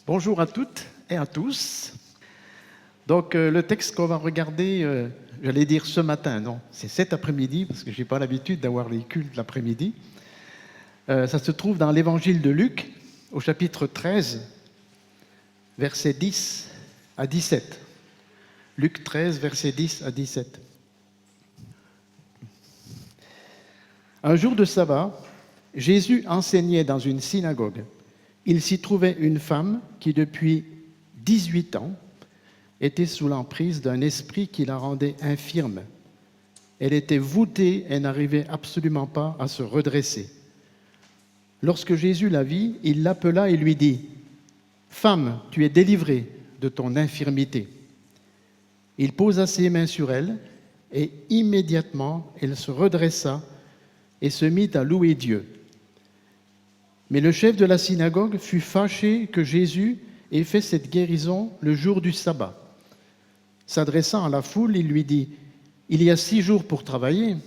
Bonjour à toutes et à tous. Donc le texte qu'on va regarder, j'allais dire ce matin, non, c'est cet après-midi, parce que je n'ai pas l'habitude d'avoir les cultes l'après-midi. Ça se trouve dans l'évangile de Luc, au chapitre 13, versets 10 à 17. Luc 13, versets 10 à 17. Un jour de sabbat, Jésus enseignait dans une synagogue. Il s'y trouvait une femme qui, depuis 18 ans, était sous l'emprise d'un esprit qui la rendait infirme. Elle était voûtée et n'arrivait absolument pas à se redresser. Lorsque Jésus la vit, il l'appela et lui dit : « Femme, tu es délivrée de ton infirmité. » Il posa ses mains sur elle et immédiatement elle se redressa et se mit à louer Dieu. Mais le chef de la synagogue fut fâché que Jésus ait fait cette guérison le jour du sabbat. S'adressant à la foule, il lui dit : « Il y a 6 jours pour travailler.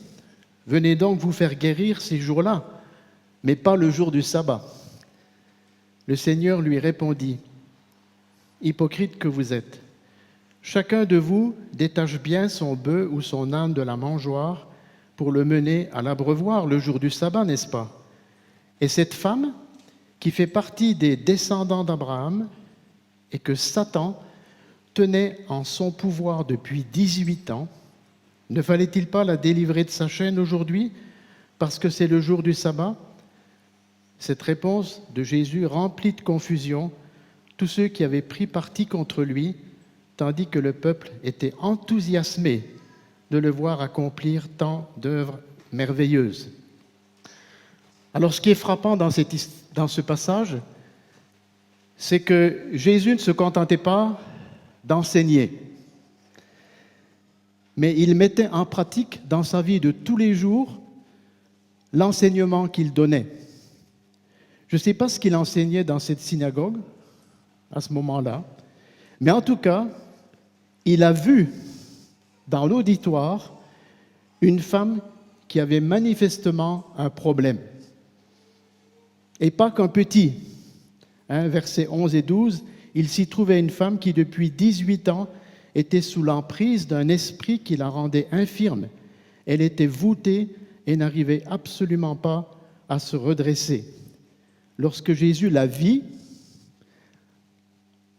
Venez donc vous faire guérir ces jours-là, mais pas le jour du sabbat. » Le Seigneur lui répondit : « Hypocrite que vous êtes, chacun de vous détache bien son bœuf ou son âne de la mangeoire pour le mener à l'abreuvoir le jour du sabbat, n'est-ce pas ? Et cette femme, qui fait partie des descendants d'Abraham et que Satan tenait en son pouvoir depuis 18 ans, ne fallait-il pas la délivrer de sa chaîne aujourd'hui parce que c'est le jour du sabbat ? » Cette réponse de Jésus remplit de confusion tous ceux qui avaient pris parti contre lui, tandis que le peuple était enthousiasmé de le voir accomplir tant d'œuvres merveilleuses. Alors, ce qui est frappant dans ce passage, c'est que Jésus ne se contentait pas d'enseigner, mais il mettait en pratique dans sa vie de tous les jours l'enseignement qu'il donnait. Je ne sais pas ce qu'il enseignait dans cette synagogue à ce moment-là, mais en tout cas, il a vu dans l'auditoire une femme qui avait manifestement un problème. Et pas qu'un petit. Versets 11 et 12, il s'y trouvait une femme qui, depuis 18 ans, était sous l'emprise d'un esprit qui la rendait infirme. Elle était voûtée et n'arrivait absolument pas à se redresser. Lorsque Jésus la vit,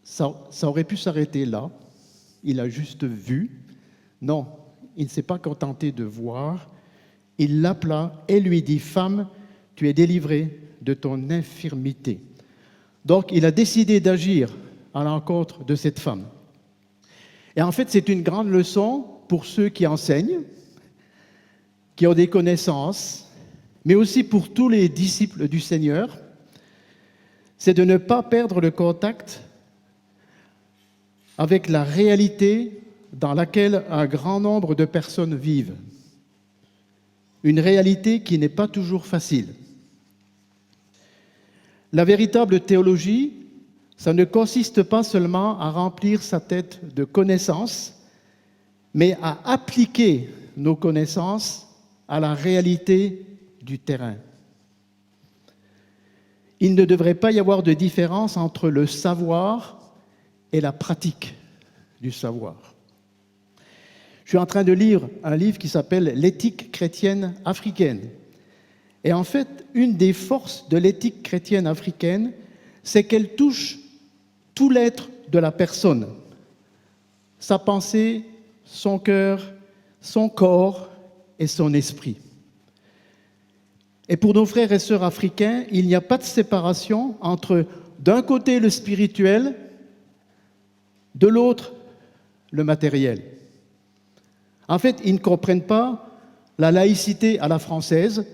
ça aurait pu s'arrêter là. Il a juste vu. Non, il ne s'est pas contenté de voir. Il l'appela et lui dit : « Femme, tu es délivrée de ton infirmité. » Donc, il a décidé d'agir à l'encontre de cette femme. Et en fait, c'est une grande leçon pour ceux qui enseignent, qui ont des connaissances, mais aussi pour tous les disciples du Seigneur, c'est de ne pas perdre le contact avec la réalité dans laquelle un grand nombre de personnes vivent. Une réalité qui n'est pas toujours facile. La véritable théologie, ça ne consiste pas seulement à remplir sa tête de connaissances, mais à appliquer nos connaissances à la réalité du terrain. Il ne devrait pas y avoir de différence entre le savoir et la pratique du savoir. Je suis en train de lire un livre qui s'appelle « L'éthique chrétienne africaine ». Et en fait, une des forces de l'éthique chrétienne africaine, c'est qu'elle touche tout l'être de la personne. Sa pensée, son cœur, son corps et son esprit. Et pour nos frères et sœurs africains, il n'y a pas de séparation entre, d'un côté, le spirituel, de l'autre, le matériel. En fait, ils ne comprennent pas la laïcité à la française,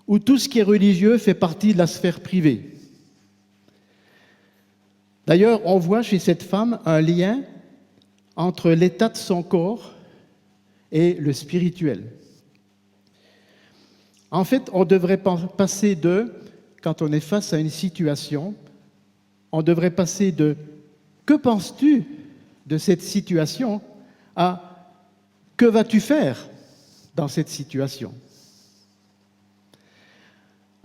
où tout ce qui est religieux fait partie de la sphère privée. D'ailleurs, on voit chez cette femme un lien entre l'état de son corps et le spirituel. En fait, on devrait passer quand on est face à une situation, on devrait passer de « que penses-tu de cette situation ?» à « que vas-tu faire dans cette situation ?»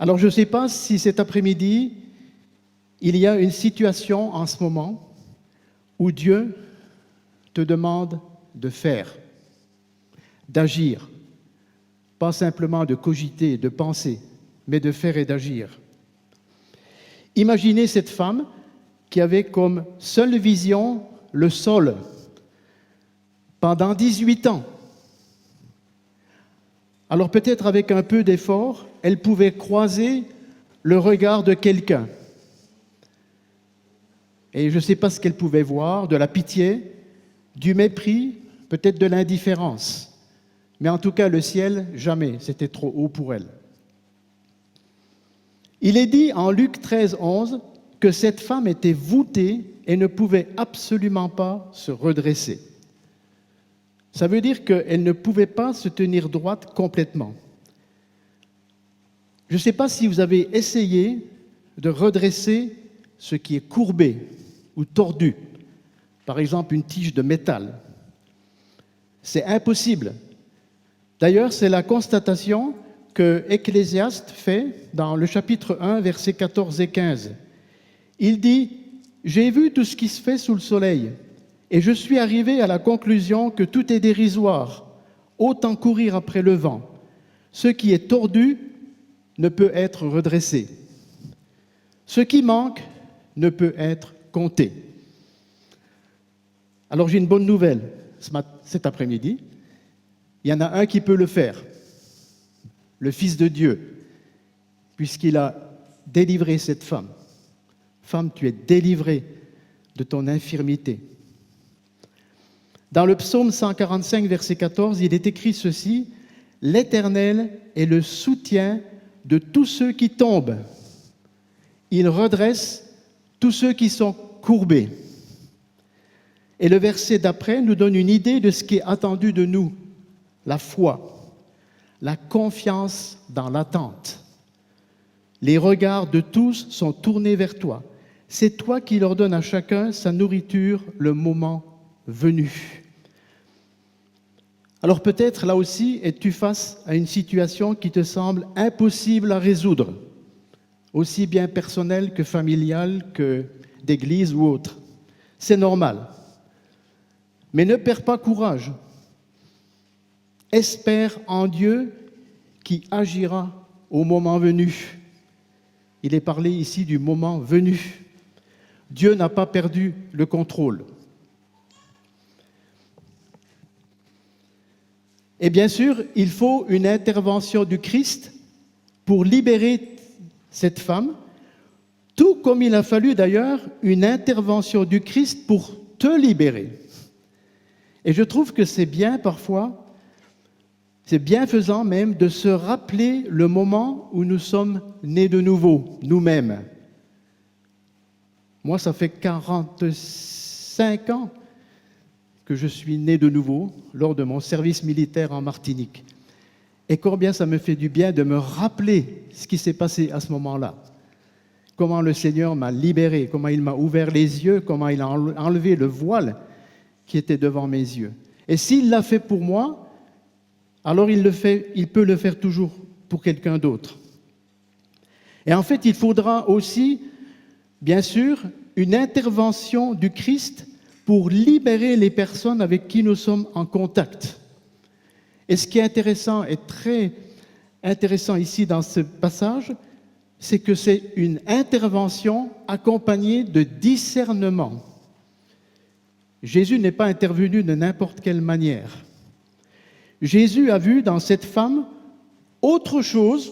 Alors, je ne sais pas si cet après-midi, il y a une situation en ce moment où Dieu te demande de faire, d'agir, pas simplement de cogiter, de penser, mais de faire et d'agir. Imaginez cette femme qui avait comme seule vision le sol pendant 18 ans. Alors peut-être avec un peu d'effort, elle pouvait croiser le regard de quelqu'un. Et je ne sais pas ce qu'elle pouvait voir, de la pitié, du mépris, peut-être de l'indifférence. Mais en tout cas, le ciel, jamais, c'était trop haut pour elle. Il est dit en Luc 13, 11 que cette femme était voûtée et ne pouvait absolument pas se redresser. Ça veut dire qu'elle ne pouvait pas se tenir droite complètement. Je ne sais pas si vous avez essayé de redresser ce qui est courbé ou tordu, par exemple une tige de métal. C'est impossible. D'ailleurs, c'est la constatation que Ecclésiaste fait dans le chapitre 1, versets 14 et 15. Il dit « J'ai vu tout ce qui se fait sous le soleil, et je suis arrivé à la conclusion que tout est dérisoire, autant courir après le vent. Ce qui est tordu ne peut être redressé. Ce qui manque ne peut être compté. » Alors j'ai une bonne nouvelle cet après-midi. Il y en a un qui peut le faire, le Fils de Dieu, puisqu'il a délivré cette femme. Femme, tu es délivrée de ton infirmité. Dans le psaume 145, verset 14, il est écrit ceci, « L'Éternel est le soutien de tous ceux qui tombent. Il redresse tous ceux qui sont courbés. » Et le verset d'après nous donne une idée de ce qui est attendu de nous, la foi, la confiance dans l'attente. Les regards de tous sont tournés vers toi. C'est toi qui leur donnes à chacun sa nourriture le moment venu. Alors peut-être là aussi es-tu face à une situation qui te semble impossible à résoudre, aussi bien personnelle que familiale, que d'église ou autre. C'est normal. Mais ne perds pas courage. Espère en Dieu qui agira au moment venu. Il est parlé ici du moment venu. Dieu n'a pas perdu le contrôle. Et bien sûr, il faut une intervention du Christ pour libérer cette femme, tout comme il a fallu d'ailleurs une intervention du Christ pour te libérer. Et je trouve que c'est bien parfois, c'est bienfaisant même de se rappeler le moment où nous sommes nés de nouveau, nous-mêmes. Moi, ça fait 45 ans que je suis né de nouveau lors de mon service militaire en Martinique. Et combien ça me fait du bien de me rappeler ce qui s'est passé à ce moment-là. Comment le Seigneur m'a libéré, comment il m'a ouvert les yeux, comment il a enlevé le voile qui était devant mes yeux. Et s'il l'a fait pour moi, alors il peut le faire toujours pour quelqu'un d'autre. Et en fait, il faudra aussi, bien sûr, une intervention du Christ pour libérer les personnes avec qui nous sommes en contact. Et ce qui est intéressant et très intéressant ici dans ce passage, c'est que c'est une intervention accompagnée de discernement. Jésus n'est pas intervenu de n'importe quelle manière. Jésus a vu dans cette femme autre chose,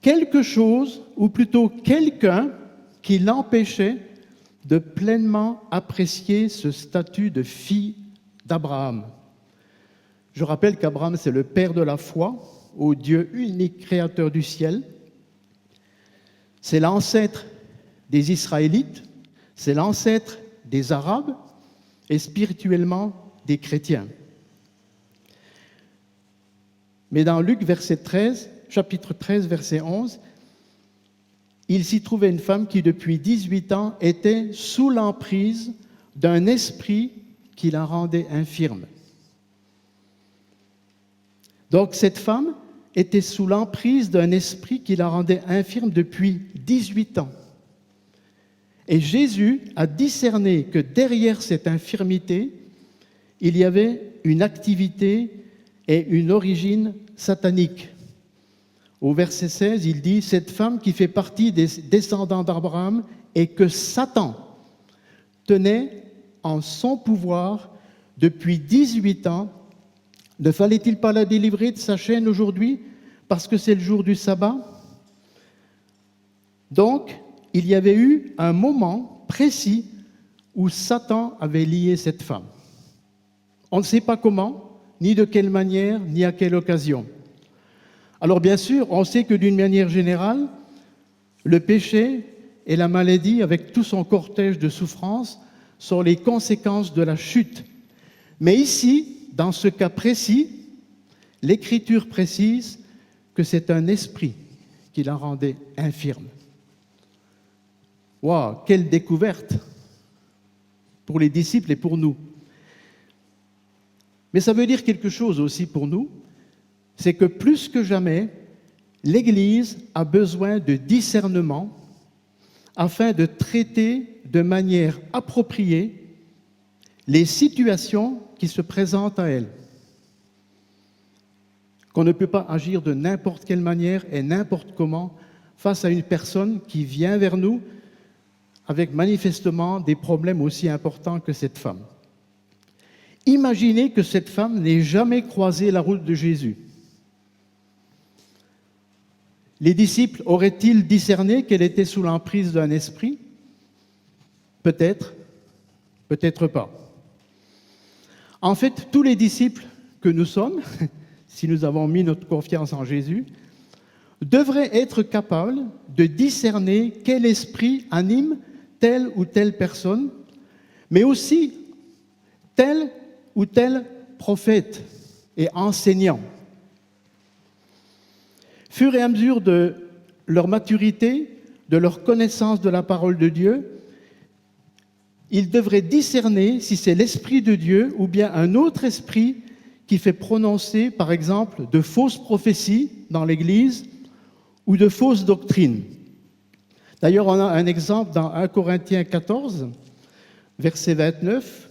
quelque chose, ou plutôt quelqu'un qui l'empêchait de pleinement apprécier ce statut de fille d'Abraham. Je rappelle qu'Abraham, c'est le père de la foi au Dieu unique, créateur du ciel. C'est l'ancêtre des Israélites, c'est l'ancêtre des Arabes et spirituellement des chrétiens. Mais dans Luc chapitre 13, verset 11, il s'y trouvait une femme qui, depuis 18 ans, était sous l'emprise d'un esprit qui la rendait infirme. Donc, cette femme était sous l'emprise d'un esprit qui la rendait infirme depuis 18 ans. Et Jésus a discerné que derrière cette infirmité, il y avait une activité et une origine satanique. Au verset 16, il dit « Cette femme qui fait partie des descendants d'Abraham et que Satan tenait en son pouvoir depuis 18 ans, ne fallait-il pas la délivrer de sa chaîne aujourd'hui parce que c'est le jour du sabbat ?» Donc, il y avait eu un moment précis où Satan avait lié cette femme. On ne sait pas comment, ni de quelle manière, ni à quelle occasion. Alors bien sûr, on sait que d'une manière générale, le péché et la maladie, avec tout son cortège de souffrances, sont les conséquences de la chute. Mais ici, dans ce cas précis, l'Écriture précise que c'est un esprit qui la rendait infirme. Waouh, quelle découverte pour les disciples et pour nous. Mais ça veut dire quelque chose aussi pour nous, c'est que plus que jamais, l'Église a besoin de discernement afin de traiter de manière appropriée les situations qui se présentent à elle. Qu'on ne peut pas agir de n'importe quelle manière et n'importe comment face à une personne qui vient vers nous avec manifestement des problèmes aussi importants que cette femme. Imaginez que cette femme n'ait jamais croisé la route de Jésus. Les disciples auraient-ils discerné qu'elle était sous l'emprise d'un esprit ? Peut-être, peut-être pas. En fait, tous les disciples que nous sommes, si nous avons mis notre confiance en Jésus, devraient être capables de discerner quel esprit anime telle ou telle personne, mais aussi tel ou tel prophète et enseignant. Fur et à mesure de leur maturité, de leur connaissance de la parole de Dieu, ils devraient discerner si c'est l'Esprit de Dieu ou bien un autre esprit qui fait prononcer, par exemple, de fausses prophéties dans l'Église ou de fausses doctrines. D'ailleurs, on a un exemple dans 1 Corinthiens 14, verset 29,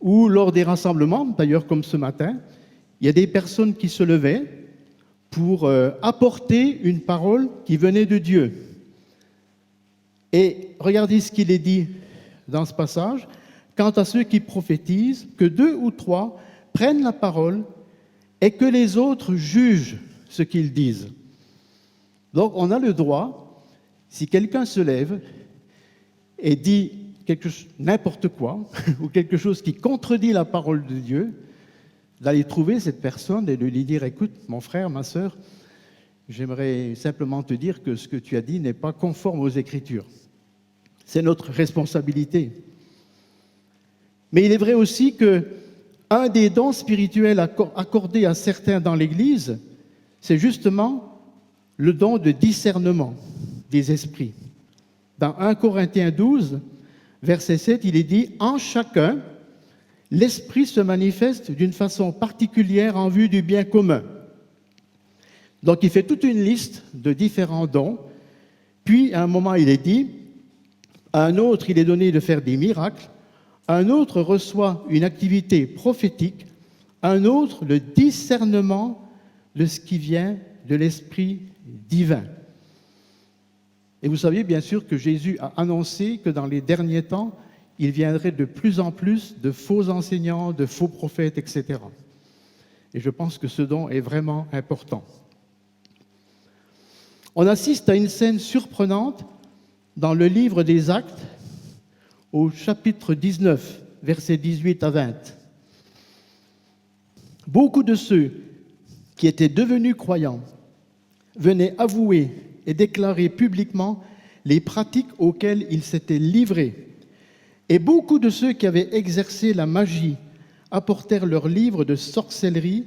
où lors des rassemblements, d'ailleurs comme ce matin, il y a des personnes qui se levaient pour apporter une parole qui venait de Dieu. Et regardez ce qu'il est dit dans ce passage. Quant à ceux qui prophétisent, que 2 ou 3 prennent la parole et que les autres jugent ce qu'ils disent. Donc on a le droit, si quelqu'un se lève et dit n'importe quoi, ou quelque chose qui contredit la parole de Dieu, d'aller trouver cette personne et de lui dire « Écoute, mon frère, ma sœur, j'aimerais simplement te dire que ce que tu as dit n'est pas conforme aux Écritures. » C'est notre responsabilité. Mais il est vrai aussi qu'un des dons spirituels accordés à certains dans l'Église, c'est justement le don de discernement des esprits. Dans 1 Corinthiens 12, verset 7, il est dit « En chacun, l'esprit se manifeste d'une façon particulière en vue du bien commun. » Donc il fait toute une liste de différents dons. Puis à un moment il est dit, à un autre il est donné de faire des miracles, un autre reçoit une activité prophétique, un autre le discernement de ce qui vient de l'Esprit divin. Et vous savez bien sûr que Jésus a annoncé que dans les derniers temps, il viendrait de plus en plus de faux enseignants, de faux prophètes, etc. Et je pense que ce don est vraiment important. On assiste à une scène surprenante dans le livre des Actes, au chapitre 19, versets 18 à 20. Beaucoup de ceux qui étaient devenus croyants venaient avouer et déclarer publiquement les pratiques auxquelles ils s'étaient livrés. Et beaucoup de ceux qui avaient exercé la magie apportèrent leurs livres de sorcellerie,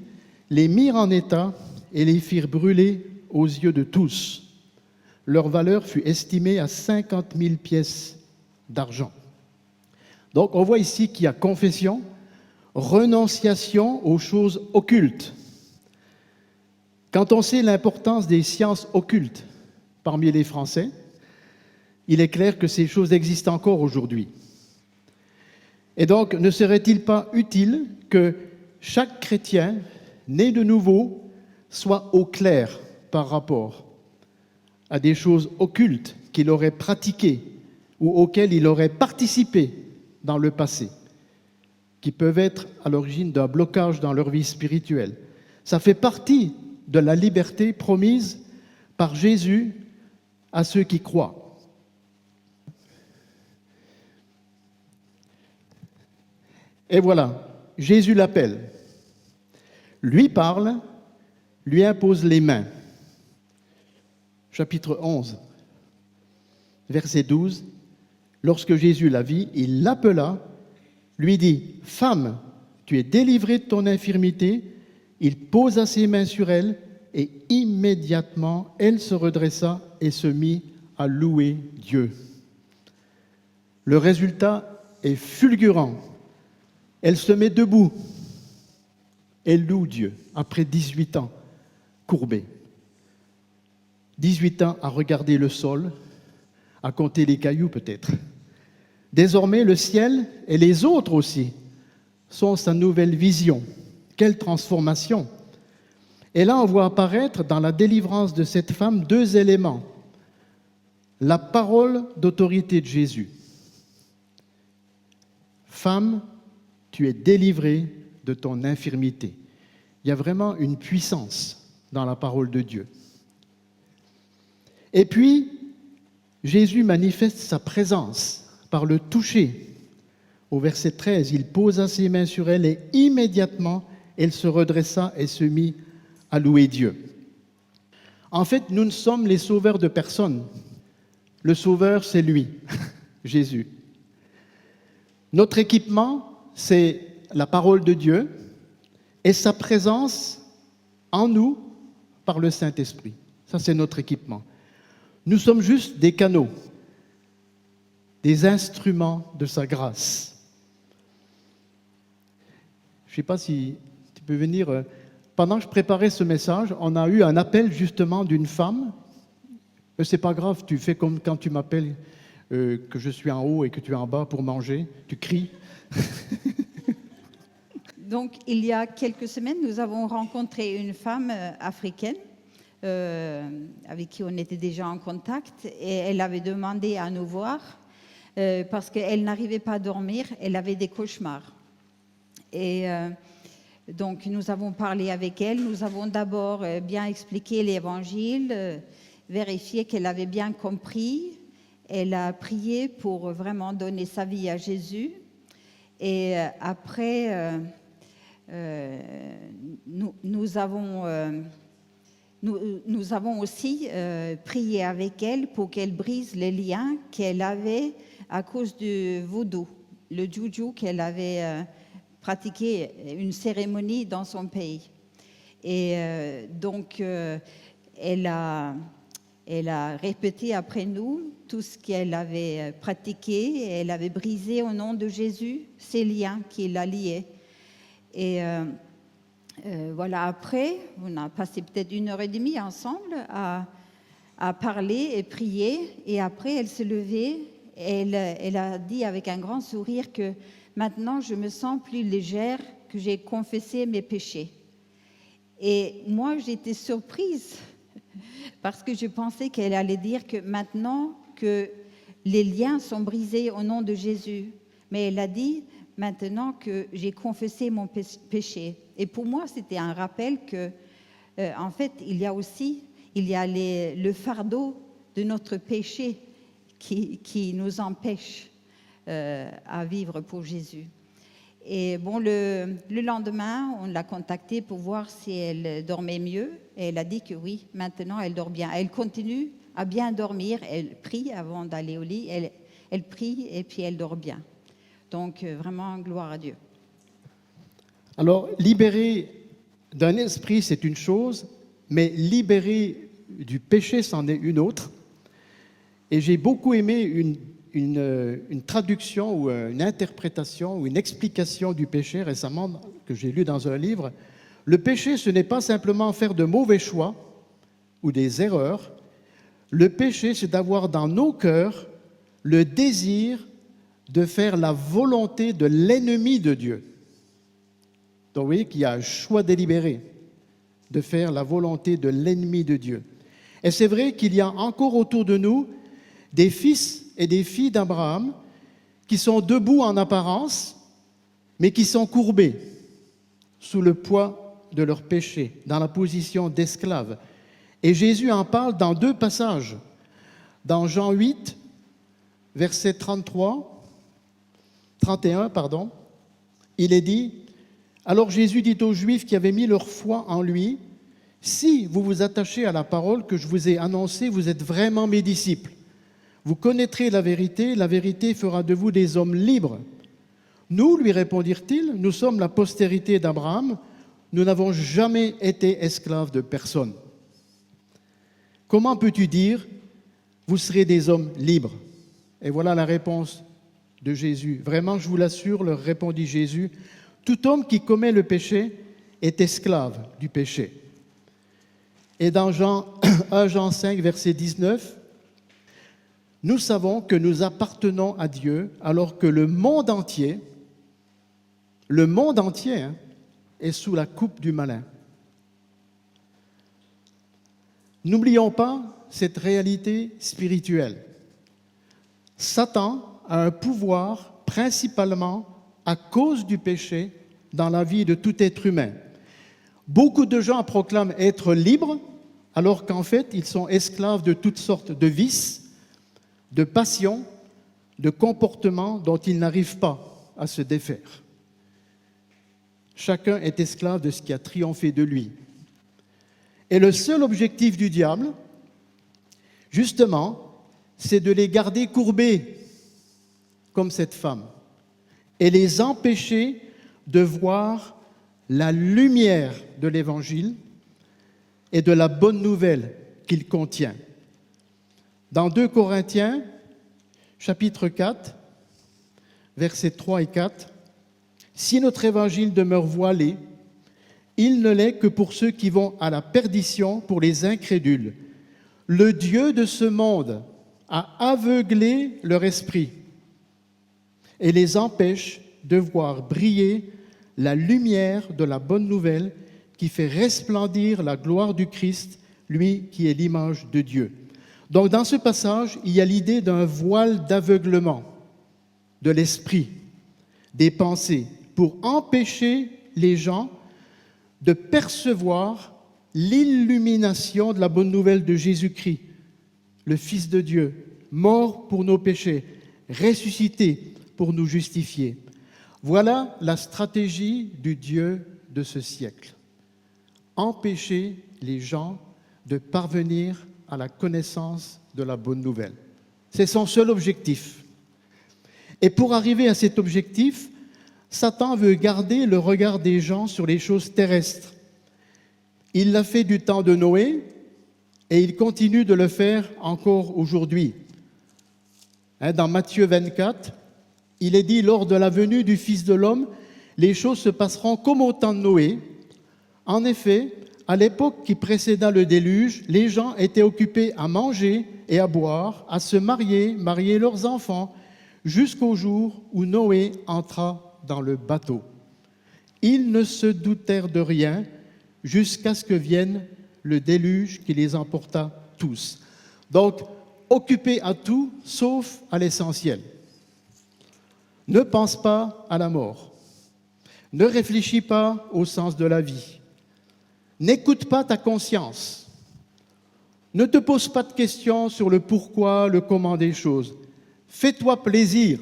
les mirent en état et les firent brûler aux yeux de tous. Leur valeur fut estimée à 50 000 pièces d'argent. Donc on voit ici qu'il y a confession, renonciation aux choses occultes. Quand on sait l'importance des sciences occultes parmi les Français, il est clair que ces choses existent encore aujourd'hui. Et donc, ne serait-il pas utile que chaque chrétien né de nouveau soit au clair par rapport à des choses occultes qu'il aurait pratiquées ou auxquelles il aurait participé dans le passé, qui peuvent être à l'origine d'un blocage dans leur vie spirituelle. Ça fait partie de la liberté promise par Jésus à ceux qui croient. Et voilà, Jésus l'appelle, lui parle, lui impose les mains. Chapitre 11, verset 12. Lorsque Jésus la vit, il l'appela, lui dit, « Femme, tu es délivrée de ton infirmité. » Il posa ses mains sur elle et immédiatement elle se redressa et se mit à louer Dieu. Le résultat est fulgurant. Elle se met debout. Elle loue Dieu après 18 ans courbée. 18 ans à regarder le sol, à compter les cailloux peut-être. Désormais, le ciel et les autres aussi sont sa nouvelle vision. Quelle transformation! Et là, on voit apparaître dans la délivrance de cette femme 2 éléments. La parole d'autorité de Jésus. Femme, tu es délivrée de ton infirmité. Il y a vraiment une puissance dans la parole de Dieu. Et puis, Jésus manifeste sa présence par le toucher. Au verset 13, il posa ses mains sur elle et immédiatement, elle se redressa et se mit à louer Dieu. En fait, nous ne sommes les sauveurs de personne. Le sauveur, c'est lui, Jésus. Notre équipement, c'est la parole de Dieu et sa présence en nous par le Saint-Esprit. Ça, c'est notre équipement. Nous sommes juste des canaux, des instruments de sa grâce. Je ne sais pas si tu peux venir. Pendant que je préparais ce message, on a eu un appel justement d'une femme. C'est pas grave, tu fais comme quand tu m'appelles que je suis en haut et que tu es en bas pour manger. Tu cries. Donc, il y a quelques semaines, nous avons rencontré une femme africaine avec qui on était déjà en contact et elle avait demandé à nous voir parce qu'elle n'arrivait pas à dormir, elle avait des cauchemars. Et donc, nous avons parlé avec elle, nous avons d'abord bien expliqué l'Évangile, vérifié qu'elle avait bien compris. Elle a prié pour vraiment donner sa vie à Jésus. Et après, nous avons aussi prié avec elle pour qu'elle brise les liens qu'elle avait à cause du vaudou, le juju qu'elle avait pratiqué une cérémonie dans son pays. Et donc, elle a répété après nous tout ce qu'elle avait pratiqué. Et elle avait brisé au nom de Jésus ces liens qui la liaient. Et voilà, après, on a passé peut-être 1h30 ensemble à parler et prier. Et après, elle s'est levée. Elle a dit avec un grand sourire que maintenant, je me sens plus légère, que j'ai confessé mes péchés. Et moi, j'étais surprise parce que je pensais qu'elle allait dire que maintenant que les liens sont brisés au nom de Jésus. Mais elle a dit maintenant que j'ai confessé mon péché. Et pour moi, c'était un rappel que, en fait, il y a le fardeau de notre péché qui nous empêche à vivre pour Jésus. Et bon, le lendemain, on l'a contactée pour voir si elle dormait mieux. Et elle a dit que oui, maintenant elle dort bien. Elle continue à bien dormir. Elle prie avant d'aller au lit. Elle prie et puis elle dort bien. Donc vraiment, gloire à Dieu. Alors, libérer d'un esprit, c'est une chose, mais libérer du péché, c'en est une autre. Et j'ai beaucoup aimé une traduction ou une interprétation ou une explication du péché récemment que j'ai lu dans un livre. Le péché, ce n'est pas simplement faire de mauvais choix ou des erreurs. Le péché, c'est d'avoir dans nos cœurs le désir de faire la volonté de l'ennemi de Dieu. Donc vous voyez qu'il y a un choix délibéré de faire la volonté de l'ennemi de Dieu. Et c'est vrai qu'il y a encore autour de nous des fils et des filles d'Abraham qui sont debout en apparence, mais qui sont courbés sous le poids de leur péché, dans la position d'esclaves. Et Jésus en parle dans 2 passages. Dans Jean 8, verset 31, il est dit: alors Jésus dit aux Juifs qui avaient mis leur foi en lui: si vous vous attachez à la parole que je vous ai annoncée, vous êtes vraiment mes disciples. Vous connaîtrez la vérité fera de vous des hommes libres. Nous, lui répondirent-ils, nous sommes la postérité d'Abraham, nous n'avons jamais été esclaves de personne. Comment peux-tu dire, vous serez des hommes libres? Et voilà la réponse de Jésus. Vraiment, je vous l'assure, leur répondit Jésus, tout homme qui commet le péché est esclave du péché. Et dans 1 Jean 5, verset 19, nous savons que nous appartenons à Dieu alors que le monde entier est sous la coupe du malin. N'oublions pas cette réalité spirituelle. Satan a un pouvoir principalement à cause du péché dans la vie de tout être humain. Beaucoup de gens proclament être libres alors qu'en fait ils sont esclaves de toutes sortes de vices, de passions, de comportements dont ils n'arrivent pas à se défaire. Chacun est esclave de ce qui a triomphé de lui. Et le seul objectif du diable, justement, c'est de les garder courbés, comme cette femme, et les empêcher de voir la lumière de l'Évangile et de la bonne nouvelle qu'il contient. Dans 2 Corinthiens, chapitre 4, versets 3 et 4, « Si notre évangile demeure voilé, il ne l'est que pour ceux qui vont à la perdition, pour les incrédules. Le Dieu de ce monde a aveuglé leur esprit et les empêche de voir briller la lumière de la bonne nouvelle qui fait resplendir la gloire du Christ, lui qui est l'image de Dieu. » Donc dans ce passage, il y a l'idée d'un voile d'aveuglement de l'esprit, des pensées, pour empêcher les gens de percevoir l'illumination de la bonne nouvelle de Jésus-Christ, le Fils de Dieu, mort pour nos péchés, ressuscité pour nous justifier. Voilà la stratégie du Dieu de ce siècle. Empêcher les gens de parvenir à la connaissance de la bonne nouvelle. C'est son seul objectif. Et pour arriver à cet objectif, Satan veut garder le regard des gens sur les choses terrestres. Il l'a fait du temps de Noé et il continue de le faire encore aujourd'hui. Dans Matthieu 24, il est dit: lors de la venue du Fils de l'homme, les choses se passeront comme au temps de Noé. En effet, à l'époque qui précéda le déluge, les gens étaient occupés à manger et à boire, à se marier leurs enfants, jusqu'au jour où Noé entra dans le bateau. Ils ne se doutèrent de rien jusqu'à ce que vienne le déluge qui les emporta tous. Donc, occupés à tout sauf à l'essentiel. Ne pense pas à la mort. Ne réfléchis pas au sens de la vie. N'écoute pas ta conscience. Ne te pose pas de questions sur le pourquoi, le comment des choses. Fais-toi plaisir.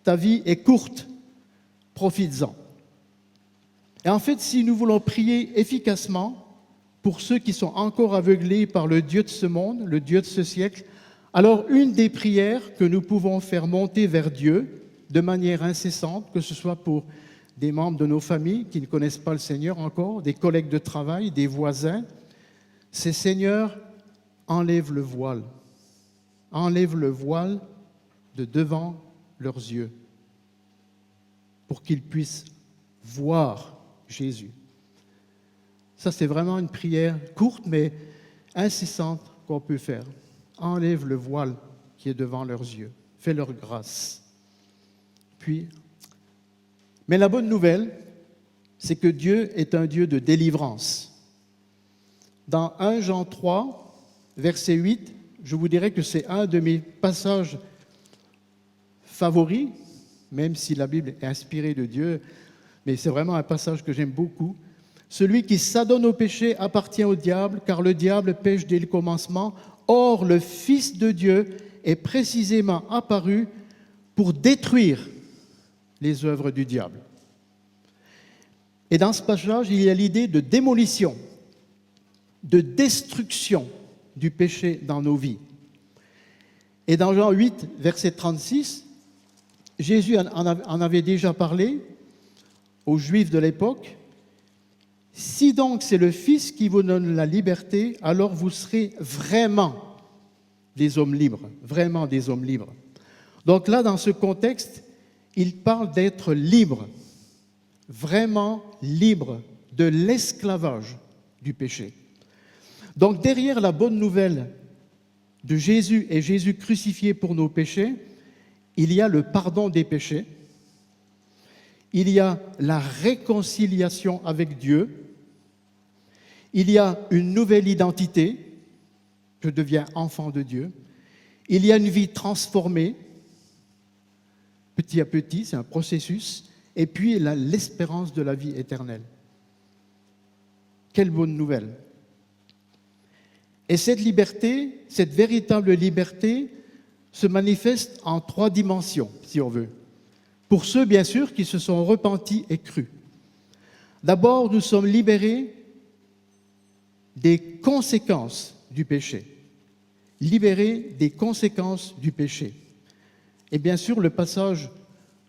Ta vie est courte. Profites-en. Et en fait, si nous voulons prier efficacement pour ceux qui sont encore aveuglés par le Dieu de ce monde, le Dieu de ce siècle, alors une des prières que nous pouvons faire monter vers Dieu de manière incessante, que ce soit pour des membres de nos familles qui ne connaissent pas le Seigneur encore, des collègues de travail, des voisins, c'est: Seigneur, enlève le voile. Enlève le voile de devant leurs yeux pour qu'ils puissent voir Jésus. Ça, c'est vraiment une prière courte mais incessante qu'on peut faire. Enlève le voile qui est devant leurs yeux. Fais-leur grâce. Puis, mais la bonne nouvelle, c'est que Dieu est un Dieu de délivrance. Dans 1 Jean 3, verset 8, je vous dirais que c'est un de mes passages favoris, même si la Bible est inspirée de Dieu, mais c'est vraiment un passage que j'aime beaucoup. Celui qui s'adonne au péché appartient au diable, car le diable pêche dès le commencement. Or, le Fils de Dieu est précisément apparu pour détruire les œuvres du diable. Et dans ce passage, il y a l'idée de démolition, de destruction du péché dans nos vies. Et dans Jean 8, verset 36, Jésus en avait déjà parlé aux Juifs de l'époque. « Si donc c'est le Fils qui vous donne la liberté, alors vous serez vraiment des hommes libres. » Vraiment des hommes libres. Donc là, dans ce contexte, il parle d'être libre, vraiment libre de l'esclavage du péché. Donc derrière la bonne nouvelle de Jésus et Jésus crucifié pour nos péchés, il y a le pardon des péchés, il y a la réconciliation avec Dieu, il y a une nouvelle identité, je deviens enfant de Dieu, il y a une vie transformée, petit à petit, c'est un processus, et puis l'espérance de la vie éternelle. Quelle bonne nouvelle! Et cette liberté, cette véritable liberté, se manifeste en 3 dimensions, si on veut. Pour ceux, bien sûr, qui se sont repentis et crus. D'abord, nous sommes libérés des conséquences du péché. Libérés des conséquences du péché. Et bien sûr, le passage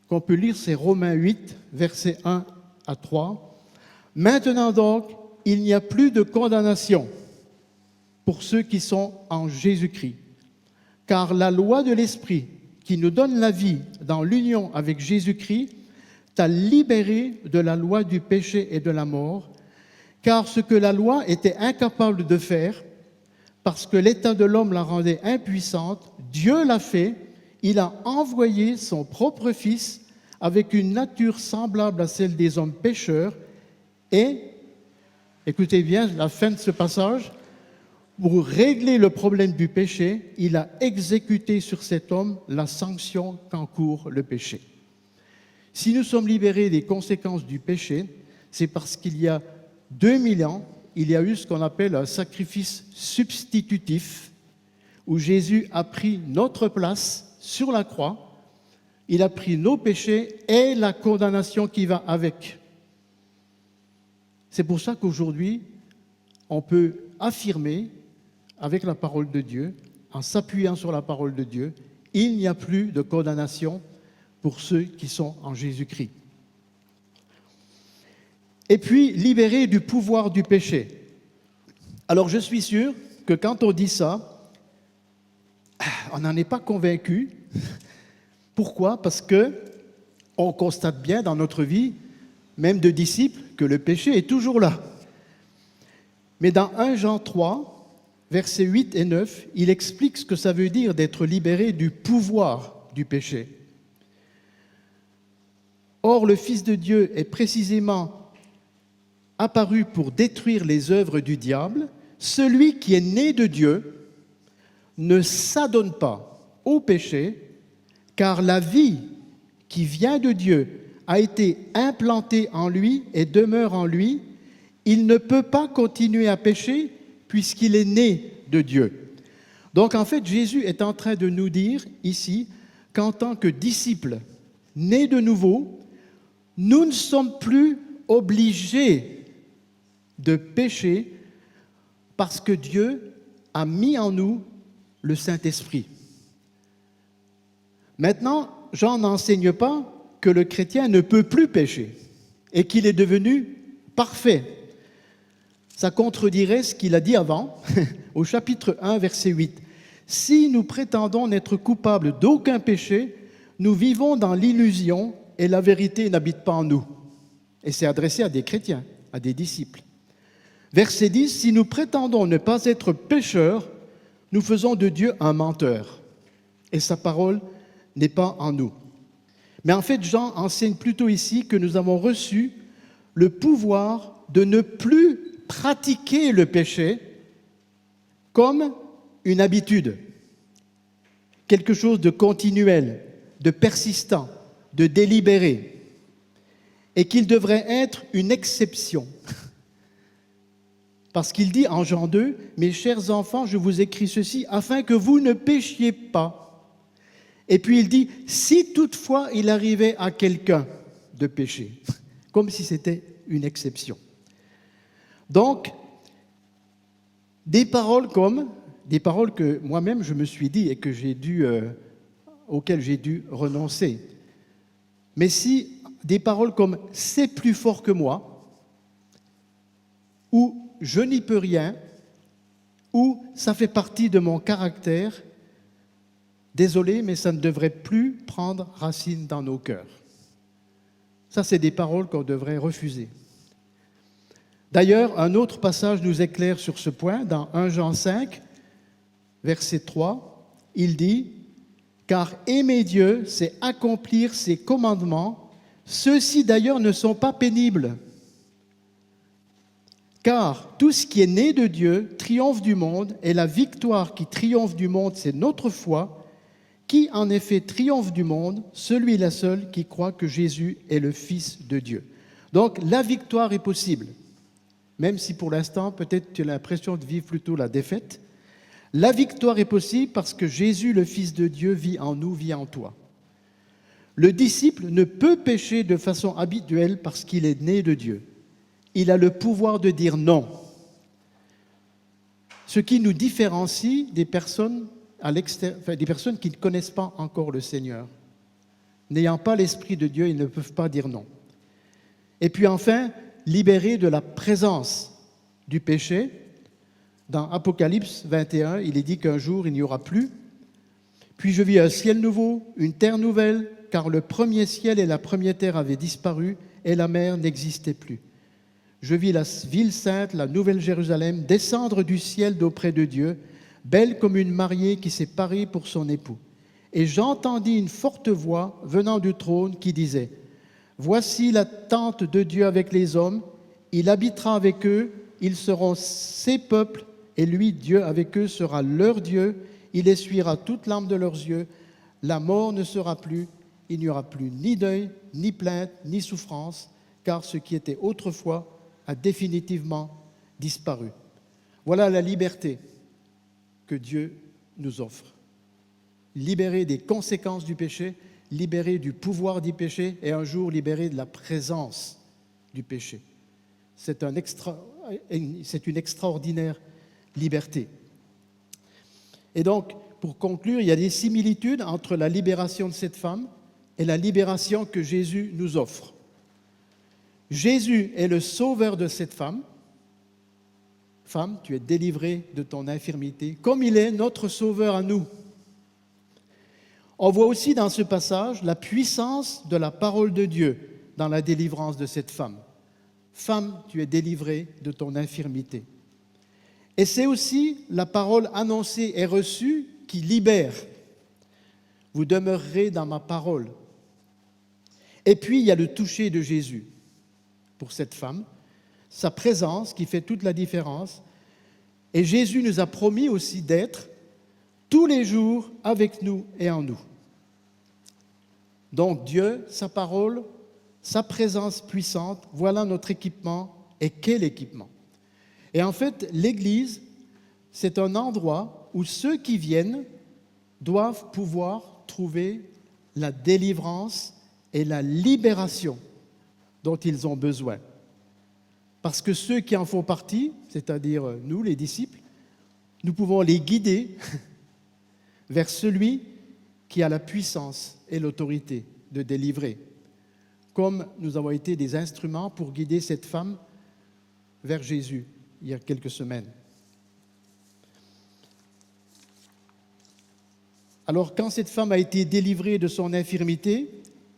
qu'on peut lire, c'est Romains 8, versets 1 à 3. Maintenant donc, il n'y a plus de condamnation pour ceux qui sont en Jésus-Christ. Car la loi de l'Esprit qui nous donne la vie dans l'union avec Jésus-Christ t'a libéré de la loi du péché et de la mort, car ce que la loi était incapable de faire, parce que l'état de l'homme la rendait impuissante, Dieu l'a fait, il a envoyé son propre Fils avec une nature semblable à celle des hommes pécheurs et, écoutez bien la fin de ce passage, pour régler le problème du péché, il a exécuté sur cet homme la sanction qu'encourt le péché. Si nous sommes libérés des conséquences du péché, c'est parce qu'il y a 2000 ans, il y a eu ce qu'on appelle un sacrifice substitutif, où Jésus a pris notre place sur la croix, il a pris nos péchés et la condamnation qui va avec. C'est pour ça qu'aujourd'hui, on peut affirmer avec la parole de Dieu, en s'appuyant sur la parole de Dieu, il n'y a plus de condamnation pour ceux qui sont en Jésus-Christ. Et puis, libérés du pouvoir du péché. Alors, je suis sûr que quand on dit ça, on n'en est pas convaincu. Pourquoi? Parce que on constate bien dans notre vie, même de disciples, que le péché est toujours là. Mais dans 1 Jean 3, versets 8 et 9, il explique ce que ça veut dire d'être libéré du pouvoir du péché. Or, le Fils de Dieu est précisément apparu pour détruire les œuvres du diable. Celui qui est né de Dieu ne s'adonne pas au péché, car la vie qui vient de Dieu a été implantée en lui et demeure en lui. Il ne peut pas continuer à pécher puisqu'il est né de Dieu. Donc en fait, Jésus est en train de nous dire ici qu'en tant que disciples nés de nouveau, nous ne sommes plus obligés de pécher parce que Dieu a mis en nous le Saint-Esprit. Maintenant, Jean n'enseigne pas que le chrétien ne peut plus pécher et qu'il est devenu parfait. Ça contredirait ce qu'il a dit avant, au chapitre 1, verset 8. « Si nous prétendons n'être coupables d'aucun péché, nous vivons dans l'illusion et la vérité n'habite pas en nous. » Et c'est adressé à des chrétiens, à des disciples. Verset 10, « Si nous prétendons ne pas être pécheurs, nous faisons de Dieu un menteur et sa parole n'est pas en nous. Mais en fait, Jean enseigne plutôt ici que nous avons reçu le pouvoir de ne plus pratiquer le péché comme une habitude, quelque chose de continuel, de persistant, de délibéré, et qu'il devrait être une exception. Parce qu'il dit en Jean 2, « Mes chers enfants, je vous écris ceci afin que vous ne péchiez pas. » Et puis il dit, « Si toutefois il arrivait à quelqu'un de pécher. » Comme si c'était une exception. Donc, des paroles que moi-même je me suis dit et que auxquelles j'ai dû renoncer. Mais si des paroles comme « c'est plus fort que moi » ou « je n'y peux rien » ou « ça fait partie de mon caractère », désolé, mais ça ne devrait plus prendre racine dans nos cœurs. Ça, c'est des paroles qu'on devrait refuser. D'ailleurs, un autre passage nous éclaire sur ce point. Dans 1 Jean 5, verset 3, il dit « Car aimer Dieu, c'est accomplir ses commandements. Ceux-ci d'ailleurs ne sont pas pénibles. Car tout ce qui est né de Dieu triomphe du monde, et la victoire qui triomphe du monde, c'est notre foi. Qui en effet triomphe du monde? Celui-là seul qui croit que Jésus est le Fils de Dieu. » Donc la victoire est possible, même si pour l'instant peut-être tu as l'impression de vivre plutôt la défaite. La victoire est possible parce que Jésus, le Fils de Dieu, vit en nous, vit en toi. Le disciple ne peut pécher de façon habituelle parce qu'il est né de Dieu. Il a le pouvoir de dire non. Ce qui nous différencie des personnes des personnes qui ne connaissent pas encore le Seigneur. N'ayant pas l'Esprit de Dieu, ils ne peuvent pas dire non. Et puis enfin, libérés de la présence du péché. Dans Apocalypse 21, il est dit qu'un jour, il n'y aura plus. Puis je vis un ciel nouveau, une terre nouvelle, car le premier ciel et la première terre avaient disparu et la mer n'existait plus. Je vis la ville sainte, la nouvelle Jérusalem, descendre du ciel d'auprès de Dieu, belle comme une mariée qui s'est parée pour son époux. Et j'entendis une forte voix venant du trône qui disait « Voici la tente de Dieu avec les hommes, il habitera avec eux, ils seront ses peuples, et lui, Dieu, avec eux, sera leur Dieu, il essuiera toute larme de leurs yeux, la mort ne sera plus, il n'y aura plus ni deuil, ni plainte, ni souffrance, car ce qui était autrefois a définitivement disparu. » Voilà la liberté que Dieu nous offre. Libéré des conséquences du péché, libéré du pouvoir du péché et un jour libéré de la présence du péché. C'est une extraordinaire liberté. Et donc, pour conclure, il y a des similitudes entre la libération de cette femme et la libération que Jésus nous offre. Jésus est le sauveur de cette femme. Femme, tu es délivrée de ton infirmité, comme il est notre sauveur à nous. On voit aussi dans ce passage la puissance de la parole de Dieu dans la délivrance de cette femme. Femme, tu es délivrée de ton infirmité. Et c'est aussi la parole annoncée et reçue qui libère. Vous demeurerez dans ma parole. Et puis, il y a le toucher de Jésus pour cette femme, sa présence qui fait toute la différence. Et Jésus nous a promis aussi d'être tous les jours avec nous et en nous. Donc Dieu, sa parole, sa présence puissante, voilà notre équipement. Et quel équipement! Et en fait, l'Église, c'est un endroit où ceux qui viennent doivent pouvoir trouver la délivrance et la libération dont ils ont besoin. Parce que ceux qui en font partie, c'est-à-dire nous, les disciples, nous pouvons les guider vers celui qui a la puissance et l'autorité de délivrer, comme nous avons été des instruments pour guider cette femme vers Jésus il y a quelques semaines. Alors, quand cette femme a été délivrée de son infirmité,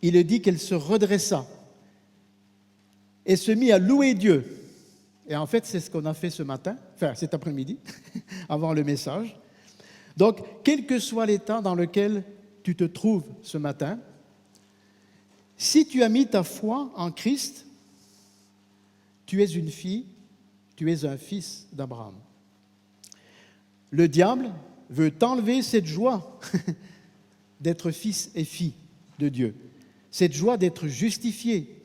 il est dit qu'elle se redressa et se mit à louer Dieu. Et en fait, c'est ce qu'on a fait ce matin, enfin cet après-midi, avant le message. Donc, quel que soit l'état dans lequel tu te trouves ce matin, si tu as mis ta foi en Christ, tu es une fille, tu es un fils d'Abraham. Le diable veut t'enlever cette joie d'être fils et fille de Dieu, cette joie d'être justifié,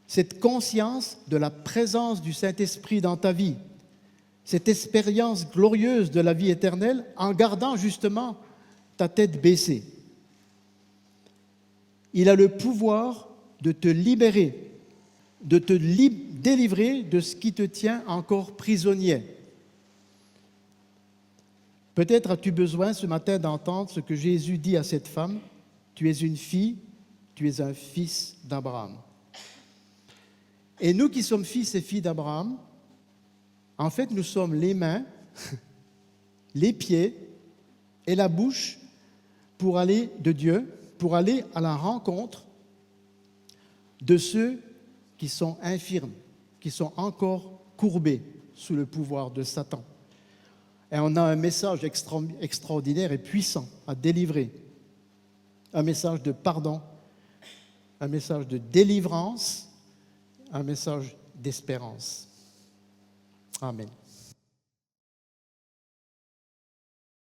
cette conscience de la présence du Saint-Esprit dans ta vie, cette expérience glorieuse de la vie éternelle en gardant justement ta tête baissée. Il a le pouvoir de te libérer, de te délivrer de ce qui te tient encore prisonnier. Peut-être as-tu besoin ce matin d'entendre ce que Jésus dit à cette femme. Tu es une fille, tu es un fils d'Abraham. Et nous qui sommes fils et filles d'Abraham, en fait, nous sommes les mains, les pieds et la bouche pour aller de Dieu, pour aller à la rencontre de ceux qui sont infirmes, qui sont encore courbés sous le pouvoir de Satan. Et on a un message extraordinaire et puissant à délivrer. Un message de pardon, un message de délivrance, un message d'espérance. Amen.